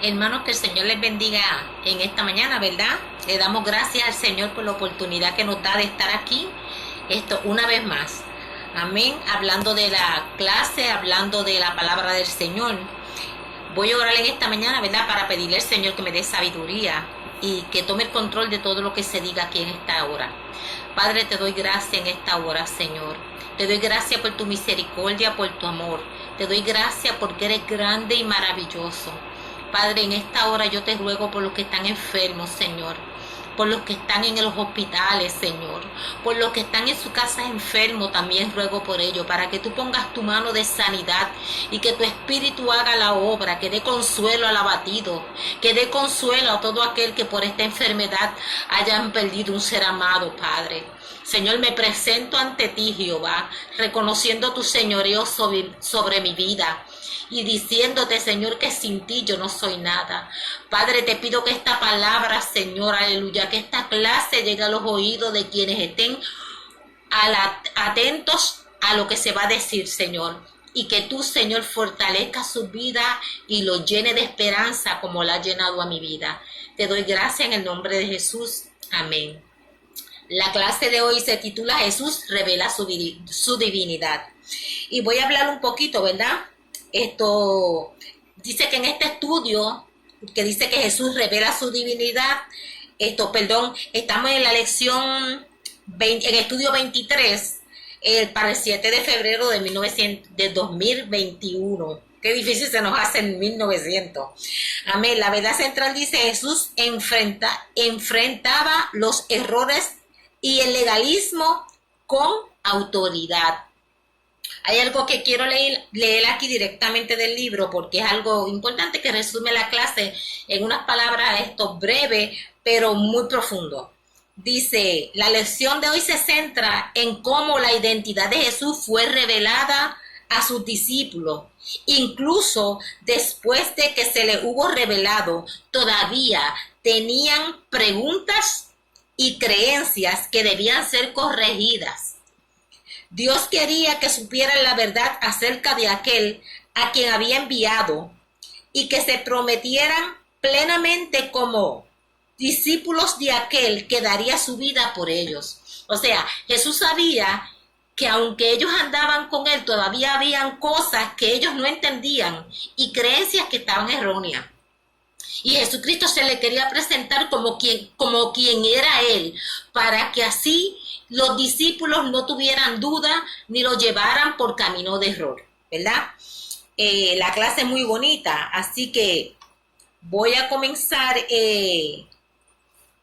Hermanos, que el Señor les bendiga en esta mañana, ¿verdad? Le damos gracias al Señor por la oportunidad que nos da de estar aquí, una vez más. Amén. Hablando de la clase, hablando de la palabra del Señor. Voy a orar en esta mañana, ¿verdad? Para pedirle al Señor que me dé sabiduría y que tome el control de todo lo que se diga aquí en esta hora. Padre, te doy gracias en esta hora, Señor. Te doy gracias por tu misericordia, por tu amor. Te doy gracias porque eres grande y maravilloso. Padre, en esta hora yo te ruego por los que están enfermos, Señor. Por los que están en los hospitales, Señor. Por los que están en su casa enfermos, también ruego por ello, para que tú pongas tu mano de sanidad y que tu espíritu haga la obra, que dé consuelo al abatido, que dé consuelo a todo aquel que por esta enfermedad hayan perdido un ser amado, Padre. Señor, me presento ante ti, Jehová, reconociendo tu señorío sobre mi vida y diciéndote, Señor, que sin ti yo no soy nada. Padre, te pido que esta palabra, Señor, aleluya, que esta clase llegue a los oídos de quienes estén atentos a lo que se va a decir, Señor. Y que tú, Señor, fortalezcas su vida y lo llene de esperanza como la has llenado a mi vida. Te doy gracias en el nombre de Jesús. Amén. La clase de hoy se titula Jesús revela su divinidad. Y voy a hablar un poquito, ¿verdad? Esto dice que en este estudio, que dice que Jesús revela su divinidad, estamos en la lección 20, en estudio 23, para el 7 de febrero de 2021. Qué difícil se nos hace en 1900. Amén. La verdad central dice, Jesús enfrentaba los errores y el legalismo con autoridad. Hay algo que quiero leer aquí directamente del libro porque es algo importante que resume la clase en unas palabras breve pero muy profundo. Dice, la lección de hoy se centra en cómo la identidad de Jesús fue revelada a sus discípulos. Incluso después de que se le hubo revelado, todavía tenían preguntas y creencias que debían ser corregidas. Dios quería que supieran la verdad acerca de aquel a quien había enviado y que se prometieran plenamente como discípulos de aquel que daría su vida por ellos. O sea, Jesús sabía que aunque ellos andaban con él, todavía habían cosas que ellos no entendían y creencias que estaban erróneas. Y Jesucristo se le quería presentar como quien era él, para que así los discípulos no tuvieran duda ni lo llevaran por camino de error, ¿verdad? La clase es muy bonita, así que voy a comenzar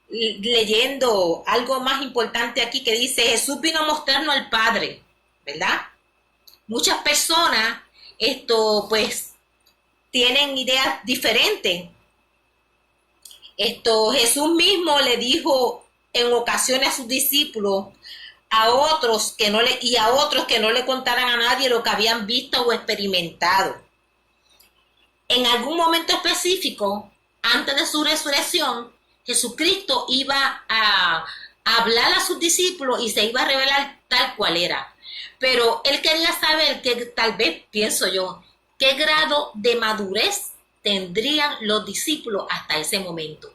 leyendo algo más importante aquí que dice, Jesús vino a mostrarnos al Padre, ¿verdad? Muchas personas, tienen ideas diferentes. Jesús mismo le dijo en ocasiones a sus discípulos, a otros que no le contaran a nadie lo que habían visto o experimentado. En algún momento específico, antes de su resurrección, Jesucristo iba a hablar a sus discípulos y se iba a revelar tal cual era. Pero él quería saber que tal vez, pienso yo, qué grado de madurez tendrían los discípulos hasta ese momento.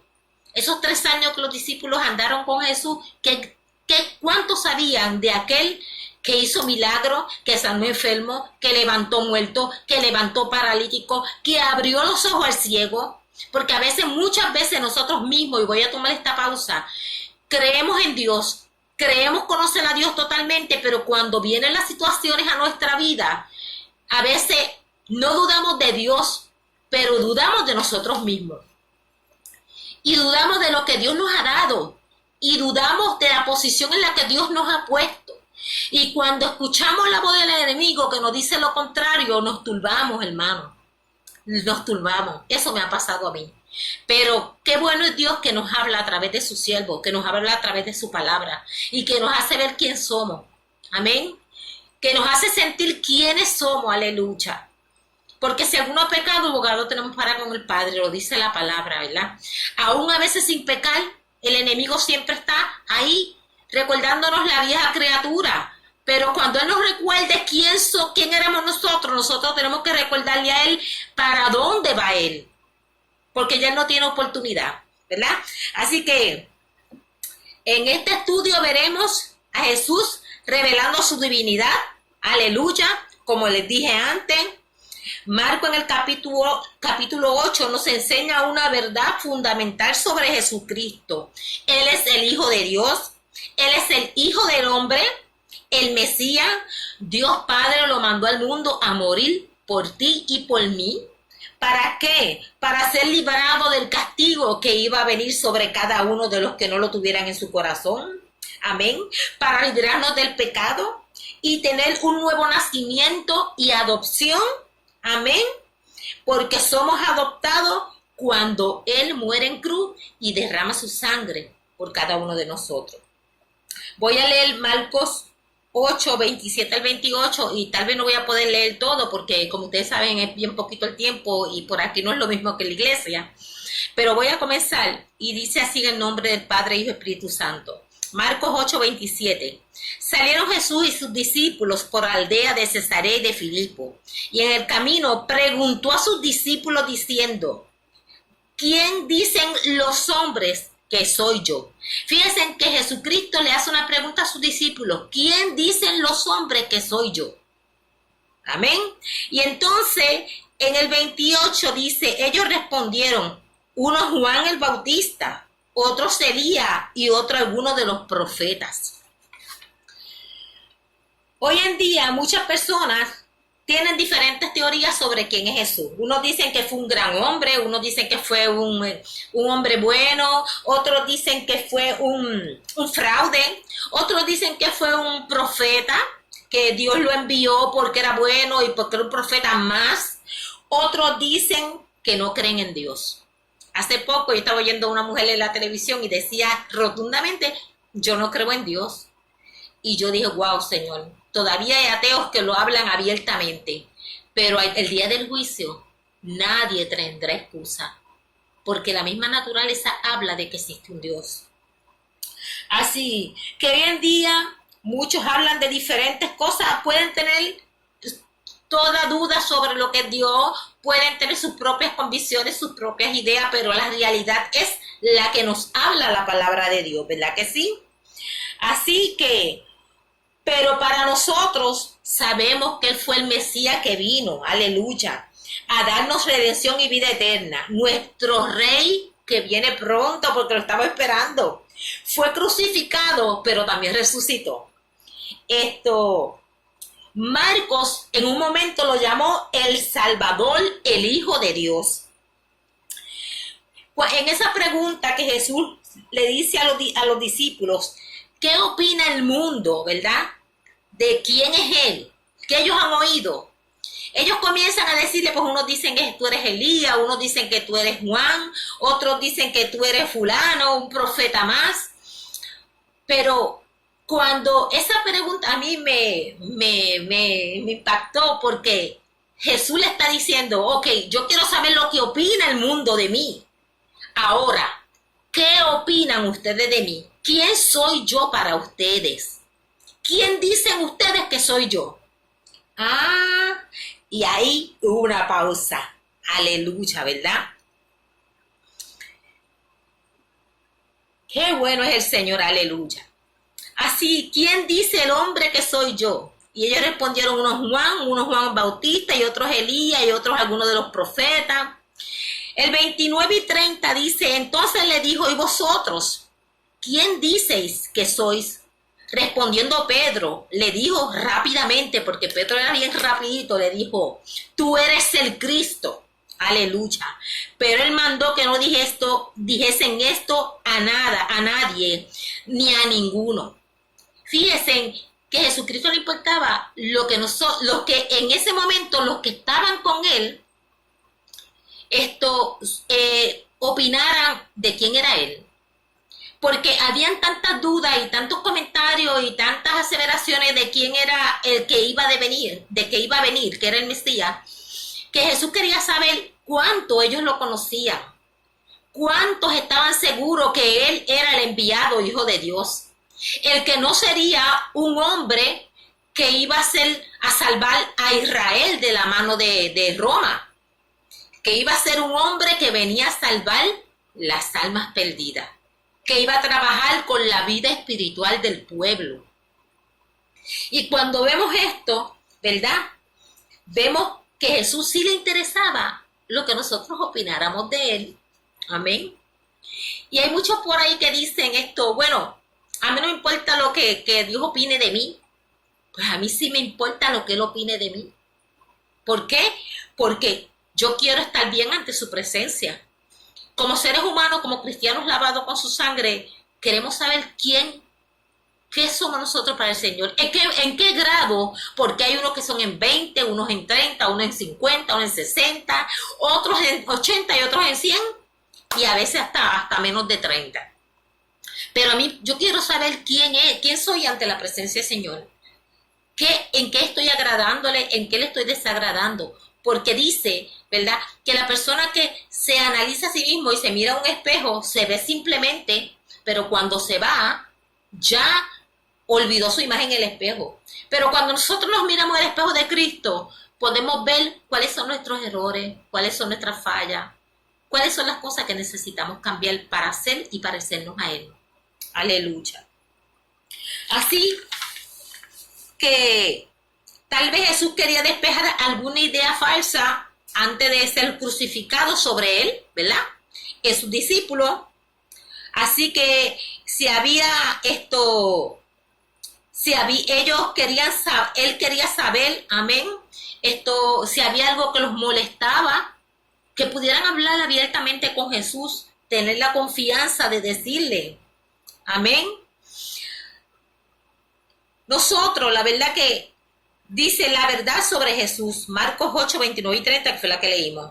Esos 3 años que los discípulos andaron con Jesús, ¿cuánto sabían de aquel que hizo milagros, que sanó enfermos, que levantó muertos, que levantó paralíticos, que abrió los ojos al ciego? Porque muchas veces nosotros mismos, y voy a tomar esta pausa, creemos en Dios, creemos conocer a Dios totalmente, pero cuando vienen las situaciones a nuestra vida, a veces no dudamos de Dios, pero dudamos de nosotros mismos. Y dudamos de lo que Dios nos ha dado. Y dudamos de la posición en la que Dios nos ha puesto. Y cuando escuchamos la voz del enemigo que nos dice lo contrario, nos turbamos, hermano. Nos turbamos. Eso me ha pasado a mí. Pero qué bueno es Dios que nos habla a través de su siervo, que nos habla a través de su palabra y que nos hace ver quién somos. Amén. Que nos hace sentir quiénes somos. Aleluya. Porque si alguno ha pecado, abogado tenemos para con el Padre, lo dice la palabra, ¿verdad? Aún a veces sin pecar, el enemigo siempre está ahí, recordándonos la vieja criatura. Pero cuando Él nos recuerde quién éramos nosotros tenemos que recordarle a Él para dónde va Él. porque ya no tiene oportunidad, ¿verdad? Así que en este estudio veremos a Jesús revelando su divinidad, aleluya, como les dije antes. Marco en el capítulo 8 nos enseña una verdad fundamental sobre Jesucristo. Él es el Hijo de Dios, Él es el Hijo del hombre, el Mesías. Dios Padre lo mandó al mundo a morir por ti y por mí. ¿Para qué? Para ser librado del castigo que iba a venir sobre cada uno de los que no lo tuvieran en su corazón. Amén. Para librarnos del pecado y tener un nuevo nacimiento y adopción. Amén. Porque somos adoptados cuando Él muere en cruz y derrama su sangre por cada uno de nosotros. Voy a leer Marcos 8, 27 al 28, y tal vez no voy a poder leer todo porque, como ustedes saben, es bien poquito el tiempo y por aquí no es lo mismo que la iglesia. Pero voy a comenzar y dice así en el nombre del Padre, Hijo y Espíritu Santo. Marcos 8, 27. Salieron Jesús y sus discípulos por la aldea de Cesarea y de Filipo, y en el camino preguntó a sus discípulos diciendo: ¿quién dicen los hombres que soy yo? Fíjense que Jesucristo le hace una pregunta a sus discípulos: ¿quién dicen los hombres que soy yo? Amén. Y entonces en el 28 dice: ellos respondieron, uno Juan el Bautista, otros Elías y otro alguno de los profetas. Hoy en día muchas personas tienen diferentes teorías sobre quién es Jesús. Unos dicen que fue un gran hombre, unos dicen que fue un hombre bueno, otros dicen que fue un fraude, otros dicen que fue un profeta, que Dios lo envió porque era bueno y porque era un profeta más. Otros dicen que no creen en Dios. Hace poco yo estaba oyendo a una mujer en la televisión y decía rotundamente: yo no creo en Dios. Y yo dije: wow, Señor, todavía hay ateos que lo hablan abiertamente, pero el día del juicio nadie tendrá excusa, porque la misma naturaleza habla de que existe un Dios. Así que hoy en día muchos hablan de diferentes cosas, pueden tener toda duda sobre lo que es Dios, pueden tener sus propias convicciones, sus propias ideas, pero la realidad es la que nos habla la palabra de Dios, ¿verdad que sí? Así que, pero para nosotros sabemos que Él fue el Mesías que vino, aleluya, a darnos redención y vida eterna. Nuestro Rey que viene pronto porque lo estamos esperando. Fue crucificado, pero también resucitó. Marcos en un momento lo llamó el Salvador, el Hijo de Dios. Pues en esa pregunta que Jesús le dice a los discípulos: ¿qué opina el mundo, verdad? ¿De quién es Él? ¿Qué ellos han oído? Ellos comienzan a decirle, pues unos dicen que tú eres Elías, unos dicen que tú eres Juan, otros dicen que tú eres fulano, un profeta más. Pero cuando esa pregunta a mí me impactó, porque Jesús le está diciendo: ok, yo quiero saber lo que opina el mundo de mí. Ahora, ¿qué opinan ustedes de mí? ¿Quién soy yo para ustedes? ¿Quién dicen ustedes que soy yo? Y ahí hubo una pausa. Aleluya, ¿verdad? Qué bueno es el Señor, aleluya. Así, ¿quién dice el hombre que soy yo? Y ellos respondieron: unos Juan Bautista y otros Elías y otros algunos de los profetas. El 29 y 30 dice: entonces le dijo: ¿y vosotros? ¿Quién diceis que sois? Respondiendo Pedro, le dijo rápidamente, porque Pedro era bien rapidito, le dijo: tú eres el Cristo. Aleluya. Pero él mandó que no dijesen esto a nadie, ni a ninguno. Fíjense que a Jesucristo le importaba lo que en ese momento, los que estaban con él, opinaran de quién era él. Porque habían tantas dudas y tantos comentarios y tantas aseveraciones de quién era el que iba a venir, que era el Mesías, que Jesús quería saber cuánto ellos lo conocían, cuántos estaban seguros que Él era el enviado Hijo de Dios, el que no sería un hombre que iba a salvar a Israel de la mano de Roma, que iba a ser un hombre que venía a salvar las almas perdidas, que iba a trabajar con la vida espiritual del pueblo. Y cuando vemos esto, ¿verdad? Vemos que a Jesús sí le interesaba lo que nosotros opináramos de él. Amén. Y hay muchos por ahí que dicen esto, bueno, a mí no me importa lo que Dios opine de mí. Pues a mí sí me importa lo que él opine de mí. ¿Por qué? Porque yo quiero estar bien ante su presencia. Como seres humanos, como cristianos lavados con su sangre, queremos saber qué somos nosotros para el Señor. ¿En qué grado? Porque hay unos que son en 20, unos en 30, unos en 50, unos en 60, otros en 80 y otros en 100, y a veces hasta menos de 30. Pero a mí, yo quiero saber quién soy ante la presencia del Señor. ¿En qué estoy agradándole? ¿En qué le estoy desagradando? Porque dice, ¿verdad?, que la persona que se analiza a sí mismo y se mira a un espejo, se ve simplemente, pero cuando se va, ya olvidó su imagen en el espejo. Pero cuando nosotros nos miramos en el espejo de Cristo, podemos ver cuáles son nuestros errores, cuáles son nuestras fallas, cuáles son las cosas que necesitamos cambiar para hacer y parecernos a Él. Aleluya. Así que tal vez Jesús quería despejar alguna idea falsa antes de ser crucificado sobre él, ¿verdad?, en sus discípulos. Así que él quería saber, amén, si había algo que los molestaba, que pudieran hablar abiertamente con Jesús, tener la confianza de decirle, amén. Nosotros, la verdad que dice la verdad sobre Jesús, Marcos 8, 29 y 30, que fue la que leímos.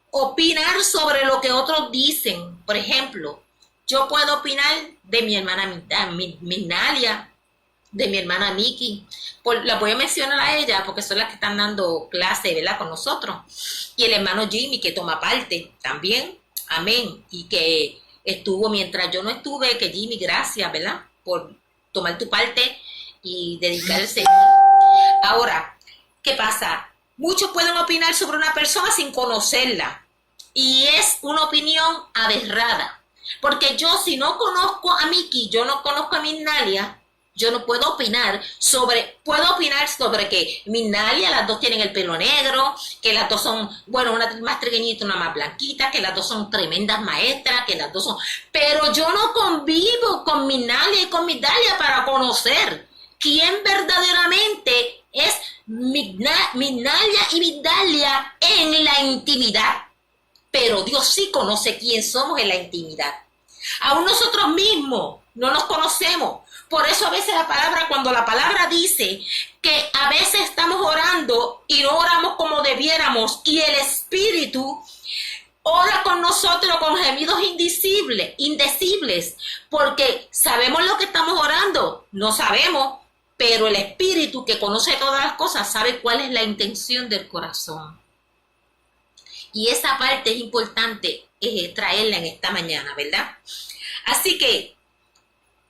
Opinar sobre lo que otros dicen. Por ejemplo, yo puedo opinar de mi hermana Mignalia, de mi hermana Miki. La voy a mencionar a ella porque son las que están dando clase, ¿verdad?, con nosotros. Y el hermano Jimmy, que toma parte también. Amén. Y que estuvo mientras yo no estuve, que Jimmy, gracias, ¿verdad?, por tomar tu parte y dedicar al Señor. Ahora, ¿qué pasa? Muchos pueden opinar sobre una persona sin conocerla. Y es una opinión aberrada. Porque yo, si no conozco a Miki, yo no conozco a Mignalia, yo no puedo opinar sobre que Mignalia, las dos tienen el pelo negro, que las dos son, bueno, una más trigueñita, una más blanquita, que las dos son tremendas maestras, que las dos son... Pero yo no convivo con Mignalia y con Migdalia para conocer quién verdaderamente es Mignalia y Migdalia en la intimidad. Pero Dios sí conoce quién somos en la intimidad. Aún nosotros mismos no nos conocemos. Por eso a veces cuando la palabra dice que a veces estamos orando y no oramos como debiéramos, y el Espíritu ora con nosotros con gemidos indecibles, porque sabemos lo que estamos orando, no sabemos, pero el Espíritu, que conoce todas las cosas, sabe cuál es la intención del corazón. Y esa parte es importante traerla en esta mañana, ¿verdad? Así que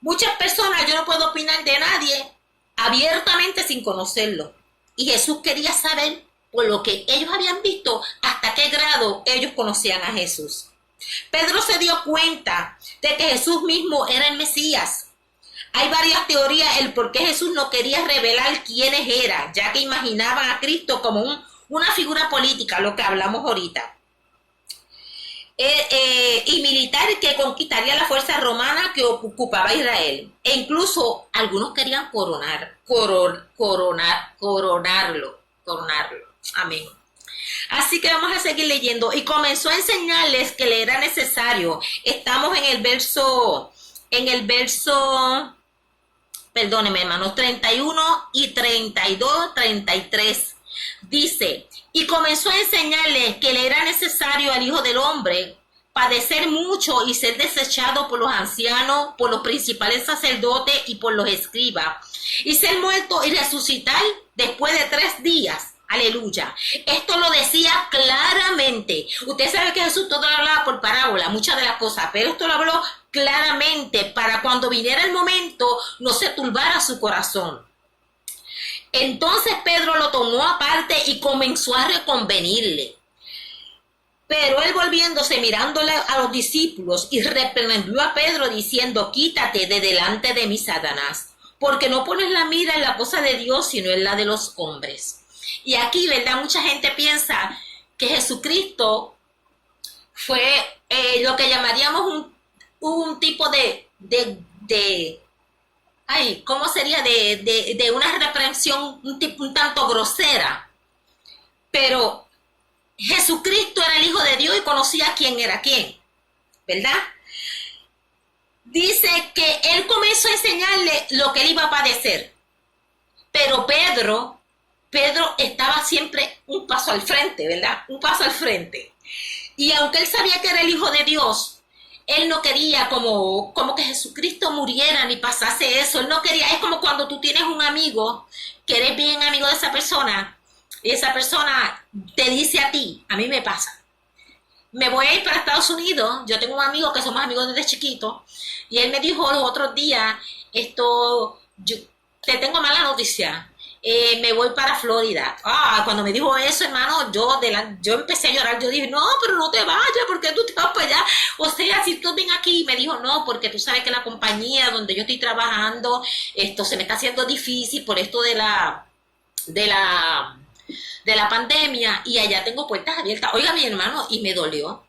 muchas personas, yo no puedo opinar de nadie abiertamente sin conocerlo. Y Jesús quería saber, por lo que ellos habían visto, hasta qué grado ellos conocían a Jesús. Pedro se dio cuenta de que Jesús mismo era el Mesías. Hay varias teorías el por qué Jesús no quería revelar quiénes eran, ya que imaginaban a Cristo como una figura política, lo que hablamos ahorita. Y militar, que conquistaría la fuerza romana que ocupaba Israel. E incluso algunos querían coronarlo. Amén. Así que vamos a seguir leyendo. Y comenzó a enseñarles que le era necesario. Estamos en el verso, perdónenme, hermanos, 31 y 32, 33. Dice, y comenzó a enseñarles que le era necesario al Hijo del Hombre padecer mucho y ser desechado por los ancianos, por los principales sacerdotes y por los escribas, y ser muerto y resucitar después de 3 días. Aleluya. Esto lo decía claramente. Usted sabe que Jesús todo lo hablaba por parábola, muchas de las cosas, pero esto lo habló claramente para cuando viniera el momento no se turbara su corazón. Entonces Pedro lo tomó aparte y comenzó a reconvenirle. Pero él volviéndose, mirándole a los discípulos, y reprendió a Pedro diciendo: quítate de delante de mí, Satanás, porque no pones la mira en la cosa de Dios, sino en la de los hombres. Y aquí, ¿verdad? Mucha gente piensa que Jesucristo fue lo que llamaríamos un tipo ¿cómo sería? De una reprensión un tanto grosera. Pero Jesucristo era el Hijo de Dios y conocía quién era quién, ¿verdad? Dice que él comenzó a enseñarle lo que él iba a padecer. Pero Pedro estaba siempre un paso al frente, ¿verdad? Un paso al frente. Y aunque él sabía que era el Hijo de Dios, él no quería como que Jesucristo muriera ni pasase eso. Él no quería. Es como cuando tú tienes un amigo, que eres bien amigo de esa persona, y esa persona te dice a ti, a mí me pasa, me voy a ir para Estados Unidos. Yo tengo un amigo que somos amigos desde chiquito, y él me dijo los otros días, te tengo mala noticia, me voy para Florida. Cuando me dijo eso, hermano, yo empecé a llorar. Yo dije: no, pero no te vayas, porque tú te vas para allá. O sea, si tú ven aquí. Y me dijo: no, porque tú sabes que la compañía donde yo estoy trabajando, se me está haciendo difícil por esto de la pandemia, y allá tengo puertas abiertas. Oiga, mi hermano, y me dolió.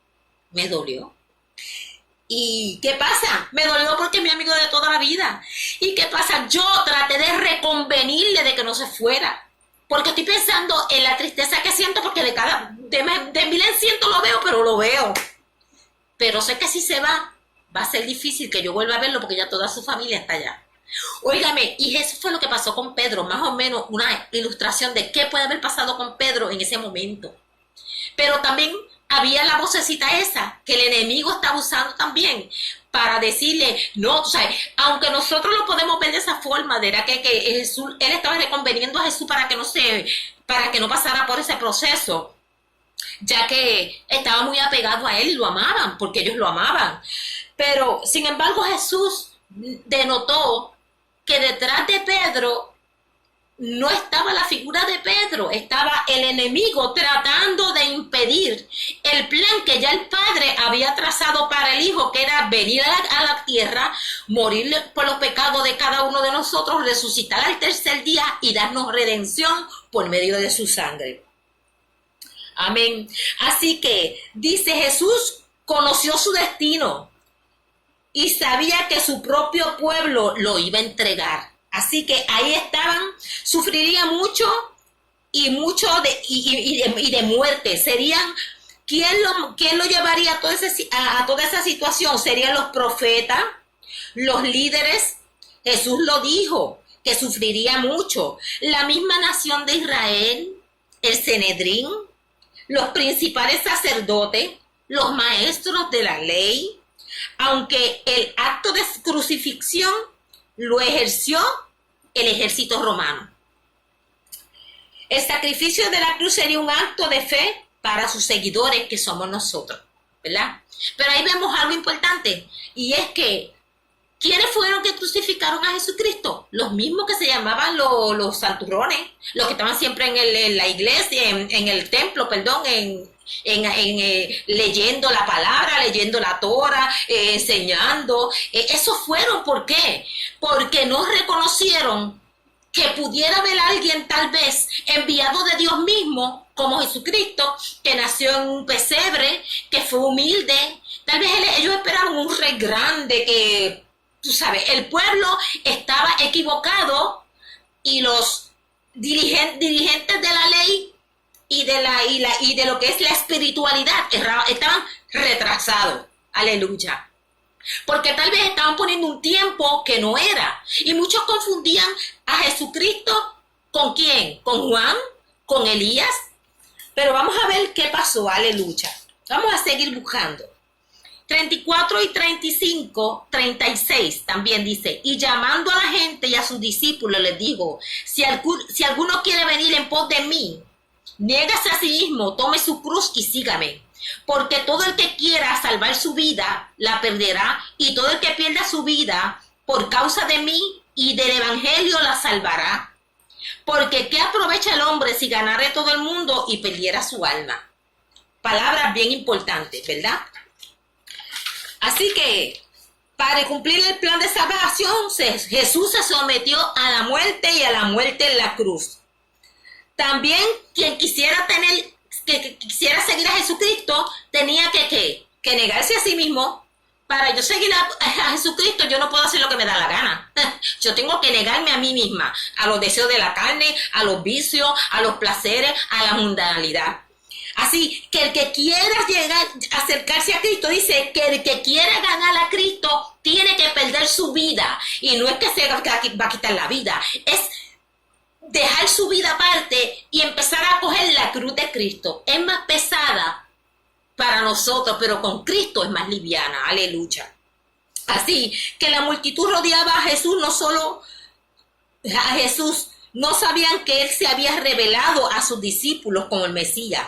¿Y qué pasa? Me dolió porque es mi amigo de toda la vida. ¿Y qué pasa? Yo traté de reconvenirle de que no se fuera, porque estoy pensando en la tristeza que siento, porque de mil en ciento lo veo, pero lo veo. Pero sé que si se va a ser difícil que yo vuelva a verlo, porque ya toda su familia está allá. Óigame, y eso fue lo que pasó con Pedro, más o menos una ilustración de qué puede haber pasado con Pedro en ese momento. Pero también había la vocecita esa que el enemigo estaba usando también para decirle: no, o sea, aunque nosotros lo podemos ver de esa forma, de que Jesús, él estaba reconveniendo a Jesús para que no pasara por ese proceso, ya que estaba muy apegado a él y lo amaban, porque ellos lo amaban. Pero sin embargo, Jesús denotó que detrás de Pedro no estaba la figura de Pedro, estaba el enemigo tratando de impedir el plan que ya el Padre había trazado para el Hijo, que era venir a la tierra, morir por los pecados de cada uno de nosotros, resucitar al tercer día y darnos redención por medio de su sangre. Amén. Así que, dice, Jesús conoció su destino y sabía que su propio pueblo lo iba a entregar. Así que ahí estaban, sufriría mucho y de muerte. Serían, ¿quién lo llevaría a toda esa situación? Serían los profetas, los líderes. Jesús lo dijo, que sufriría mucho. La misma nación de Israel, el Sanedrín, los principales sacerdotes, los maestros de la ley, aunque el acto de crucifixión lo ejerció el ejército romano. El sacrificio de la cruz sería un acto de fe para sus seguidores, que somos nosotros, ¿verdad? Pero ahí vemos algo importante, y es que ¿quiénes fueron que crucificaron a Jesucristo? Los mismos que se llamaban los santurrones, los que estaban siempre en la iglesia, en el templo, perdón, leyendo la palabra, leyendo la Torah, enseñando. Esos fueron, ¿por qué? Porque no reconocieron que pudiera haber alguien tal vez enviado de Dios mismo, como Jesucristo, que nació en un pesebre, que fue humilde. Tal vez ellos esperaban un rey grande, que, tú sabes, el pueblo estaba equivocado, y los dirigentes de la ley y de lo que es la espiritualidad estaban retrasados. Aleluya. Porque tal vez estaban poniendo un tiempo que no era. Y muchos confundían a Jesucristo ¿con quién? ¿Con Juan? ¿Con Elías? Pero vamos a ver qué pasó. Aleluya. Vamos a seguir buscando. 34 y 35, 36 también dice: y llamando a la gente y a sus discípulos les digo: si alguno quiere venir en pos de mí, niégase a sí mismo, tome su cruz y sígame. Porque todo el que quiera salvar su vida, la perderá, y todo el que pierda su vida por causa de mí y del evangelio, la salvará. Porque ¿qué aprovecha el hombre si ganare todo el mundo y perdiera su alma? palabras bien importantes, ¿verdad? Así que, para cumplir el plan de salvación, Jesús se sometió a la muerte y a la muerte en la cruz. También quien quisiera quisiera seguir a Jesucristo, tenía que negarse a sí mismo. Para yo seguir a Jesucristo, yo no puedo hacer lo que me da la gana. Yo tengo que negarme a mí misma, a los deseos de la carne, a los vicios, a los placeres, a la mundanalidad. Así que el que quiera acercarse a Cristo, dice que el que quiera ganar a Cristo tiene que perder su vida. Y no es que se va a quitar la vida, es dejar su vida aparte y empezar a coger la cruz de Cristo. Es más pesada para nosotros, pero con Cristo es más liviana. Aleluya. Así que la multitud rodeaba a Jesús, no sabían que él se había revelado a sus discípulos como el Mesías,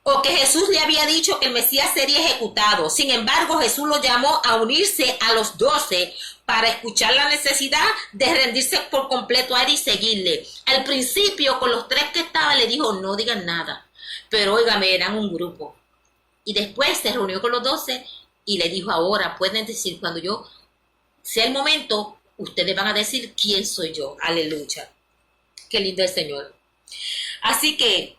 o que Jesús le había dicho que el Mesías sería ejecutado. Sin embargo, Jesús lo llamó a unirse a los 12 para escuchar la necesidad de rendirse por completo a él y seguirle. Al principio, con los 3 que estaban, le dijo, no digan nada. Pero óigame, eran un grupo. Y después se reunió con los 12 y le dijo, ahora pueden decir, cuando yo sea el momento, ustedes van a decir quién soy yo. Aleluya. Qué lindo el Señor. Así que,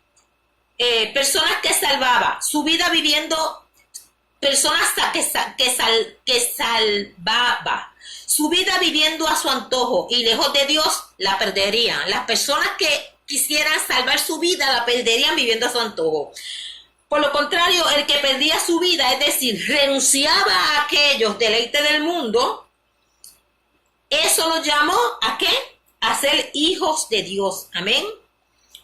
personas que salvaba su vida viviendo, personas que salvaba su vida viviendo a su antojo y lejos de Dios, la perderían. Las personas que quisieran salvar su vida la perderían viviendo a su antojo. Por lo contrario, el que perdía su vida, es decir, renunciaba a aquellos deleites del mundo, eso lo llamó ¿a qué? A ser hijos de Dios. Amén.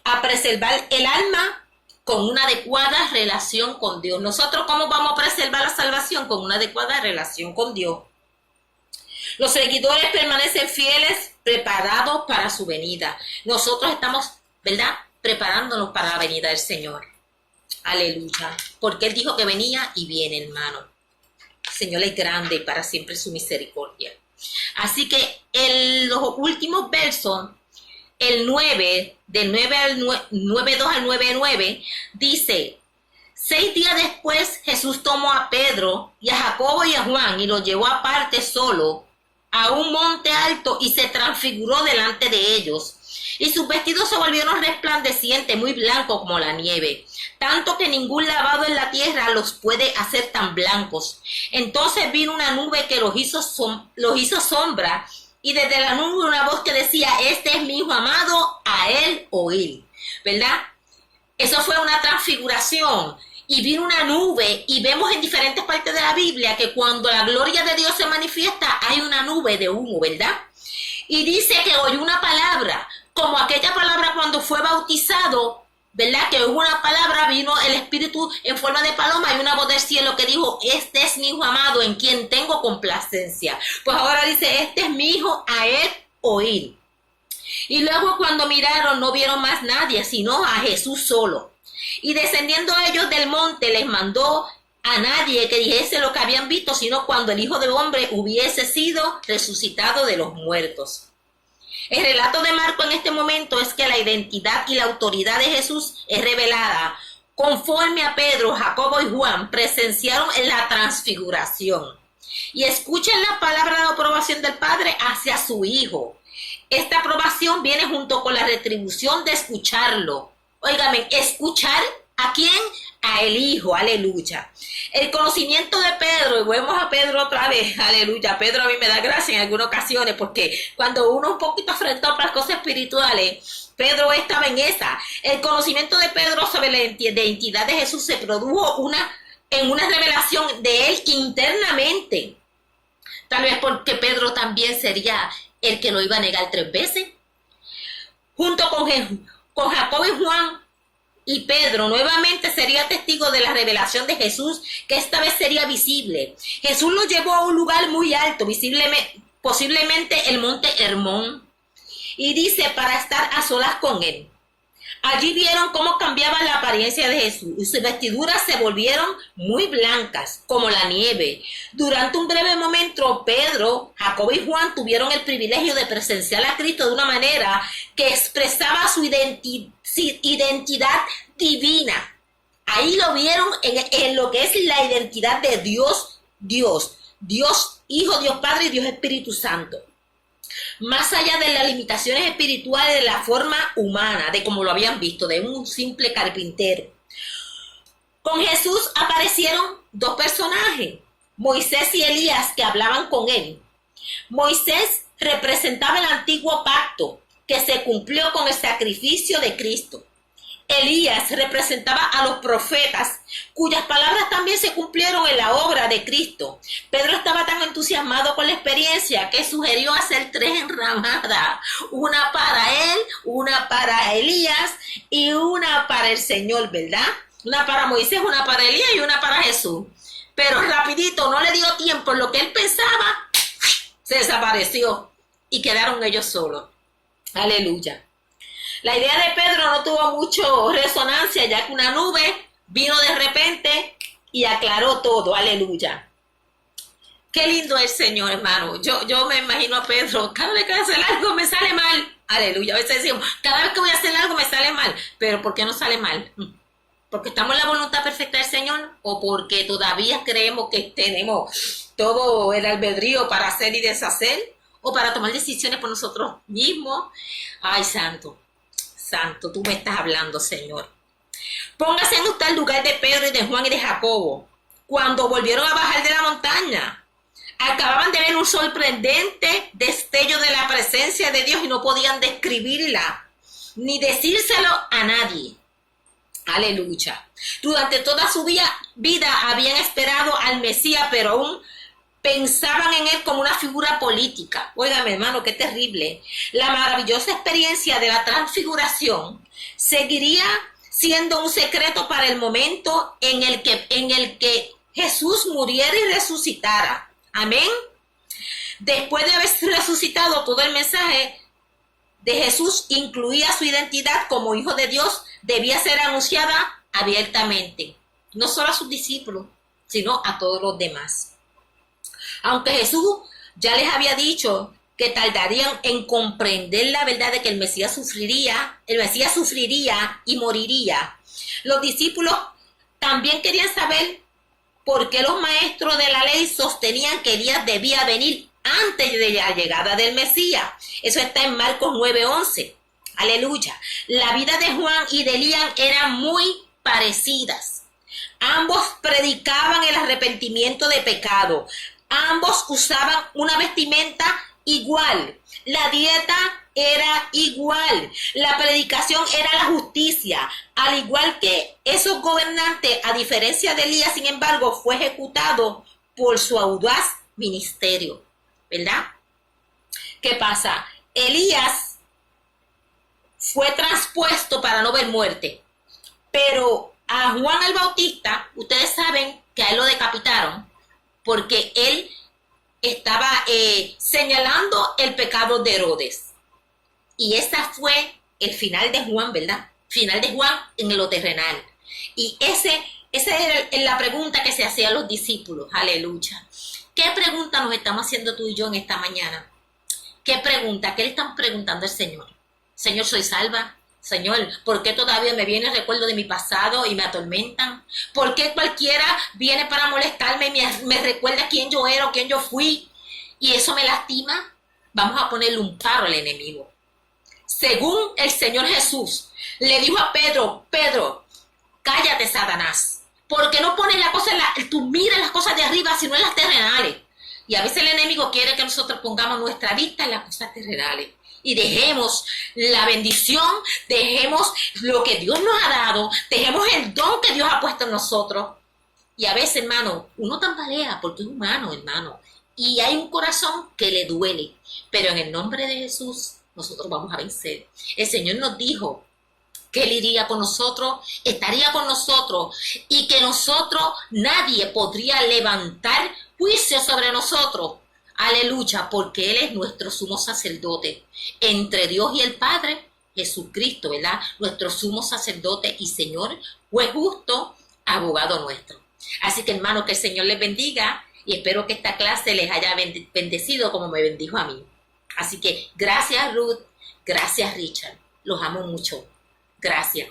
A preservar el alma con una adecuada relación con Dios. Nosotros, ¿cómo vamos a preservar la salvación? Con una adecuada relación con Dios. Los seguidores permanecen fieles, preparados para su venida. Nosotros estamos, ¿verdad?, preparándonos para la venida del Señor. Aleluya. Porque Él dijo que venía y viene, hermano. El Señor es grande y para siempre su misericordia. Así que en los últimos versos, el 9, del 9:2 al 9:9, dice, 6 días después Jesús tomó a Pedro y a Jacobo y a Juan y los llevó aparte solo a un monte alto y se transfiguró delante de ellos. Y sus vestidos se volvieron resplandecientes, muy blancos como la nieve, tanto que ningún lavado en la tierra los puede hacer tan blancos. Entonces vino una nube que los hizo sombra, y desde la nube una voz que decía, este es mi hijo amado, a él oír. ¿Verdad? Eso fue una transfiguración. Y vino una nube, y vemos en diferentes partes de la Biblia que cuando la gloria de Dios se manifiesta, hay una nube de humo, ¿verdad? Y dice que oyó una palabra, como aquella palabra cuando fue bautizado, ¿verdad? Que hubo una palabra, vino el Espíritu en forma de paloma y una voz del cielo que dijo, este es mi hijo amado en quien tengo complacencia. Pues ahora dice, este es mi hijo, a él oír. Y luego cuando miraron no vieron más nadie, sino a Jesús solo. Y descendiendo ellos del monte les mandó a nadie que dijese lo que habían visto, sino cuando el Hijo del Hombre hubiese sido resucitado de los muertos. El relato de Marco en este momento es que la identidad y la autoridad de Jesús es revelada conforme a Pedro, Jacobo y Juan presenciaron en la transfiguración. Y escuchen la palabra de aprobación del Padre hacia su Hijo. Esta aprobación viene junto con la retribución de escucharlo. Óigame, ¿escuchar a quién? A el Hijo, aleluya. El conocimiento de Pedro, y vemos a Pedro otra vez, aleluya. Pedro a mí me da gracia en algunas ocasiones, porque cuando uno un poquito afrontó para las cosas espirituales, Pedro estaba en esa. El conocimiento de Pedro sobre la identidad de Jesús se produjo en una revelación de él internamente. Tal vez porque Pedro también sería el que lo iba a negar 3 veces. Junto con Jacobo y Juan y Pedro nuevamente sería testigo de la revelación de Jesús, que esta vez sería visible. Jesús los llevó a un lugar muy alto, posiblemente el monte Hermón, y dice para estar a solas con él. Allí vieron cómo cambiaba la apariencia de Jesús y sus vestiduras se volvieron muy blancas como la nieve. Durante un breve momento, Pedro, Jacobo y Juan tuvieron el privilegio de presenciar a Cristo de una manera que expresaba su identidad divina. Ahí lo vieron en lo que es la identidad de Dios, Dios Hijo, Dios Padre y Dios Espíritu Santo. Más allá de las limitaciones espirituales de la forma humana, de como lo habían visto, de un simple carpintero. Con Jesús aparecieron dos personajes, Moisés y Elías, que hablaban con él. Moisés representaba el antiguo pacto que se cumplió con el sacrificio de Cristo. Elías representaba a los profetas, cuyas palabras también se cumplieron en la obra de Cristo. Pedro estaba tan entusiasmado con la experiencia que sugirió hacer 3 enramadas, una para él, una para Elías y una para el Señor, ¿verdad? Una para Moisés, una para Elías y una para Jesús. Pero rapidito, no le dio tiempo, en lo que él pensaba, se desapareció y quedaron ellos solos. Aleluya. La idea de Pedro no tuvo mucho resonancia, ya que una nube vino de repente y aclaró todo. Aleluya. Qué lindo es el Señor, hermano. Yo me imagino a Pedro, cada vez que voy a hacer algo me sale mal. Aleluya. A veces decimos, cada vez que voy a hacer algo me sale mal. Pero ¿por qué no sale mal? ¿Porque estamos en la voluntad perfecta del Señor? ¿O porque todavía creemos que tenemos todo el albedrío para hacer y deshacer? ¿O para tomar decisiones por nosotros mismos? Ay, santo, tú me estás hablando, Señor. Póngase en usted el lugar de Pedro y de Juan y de Jacobo, cuando volvieron a bajar de la montaña. Acababan de ver un sorprendente destello de la presencia de Dios y no podían describirla, ni decírselo a nadie. Aleluya. Durante toda su vida habían esperado al Mesías, pero aún pensaban en él como una figura política. Óigame, hermano, qué terrible. La maravillosa experiencia de la transfiguración seguiría siendo un secreto para el momento en el que Jesús muriera y resucitara. Amén. Después de haber resucitado, todo el mensaje de Jesús incluía su identidad como Hijo de Dios, debía ser anunciada abiertamente, no solo a sus discípulos, sino a todos los demás. Aunque Jesús ya les había dicho que tardarían en comprender la verdad de que el Mesías sufriría y moriría, los discípulos también querían saber por qué los maestros de la ley sostenían que Elías debía venir antes de la llegada del Mesías. Eso está en Marcos 9:11. Aleluya. La vida de Juan y de Elías eran muy parecidas. Ambos predicaban el arrepentimiento de pecado. Ambos usaban una vestimenta igual. La dieta era igual. La predicación era la justicia. Al igual que esos gobernantes, a diferencia de Elías, sin embargo, fue ejecutado por su audaz ministerio. ¿Verdad? ¿Qué pasa? Elías fue transpuesto para no ver muerte. Pero a Juan el Bautista, ustedes saben que a él lo decapitaron porque él estaba señalando el pecado de Herodes. Y ese fue el final de Juan, ¿verdad? Final de Juan en lo terrenal. Y esa era la pregunta que se hacían los discípulos. Aleluya. ¿Qué pregunta nos estamos haciendo tú y yo en esta mañana? ¿Qué pregunta? ¿Qué le están preguntando al Señor? Señor, ¿soy salva? Señor, ¿por qué todavía me viene el recuerdo de mi pasado y me atormentan? ¿Por qué cualquiera viene para molestarme y me recuerda quién yo era o quién yo fui? ¿Y eso me lastima? Vamos a ponerle un paro al enemigo. Según el Señor Jesús, le dijo a Pedro, Pedro, cállate, Satanás. ¿Por qué no pones la cosa tú miras las cosas de arriba, sino en las terrenales? Y a veces el enemigo quiere que nosotros pongamos nuestra vista en las cosas terrenales. Y dejemos la bendición, dejemos lo que Dios nos ha dado, dejemos el don que Dios ha puesto en nosotros. Y a veces, hermano, uno tambalea porque es humano, hermano. Y hay un corazón que le duele. Pero en el nombre de Jesús, nosotros vamos a vencer. El Señor nos dijo que Él iría con nosotros, estaría con nosotros, y que nadie podría levantar juicio sobre nosotros. Aleluya, porque Él es nuestro sumo sacerdote. Entre Dios y el Padre, Jesucristo, ¿verdad? Nuestro sumo sacerdote y Señor, juez justo, abogado nuestro. Así que, hermano, que el Señor les bendiga y espero que esta clase les haya bendecido como me bendijo a mí. Así que gracias, Ruth, gracias, Richard. Los amo mucho. Gracias.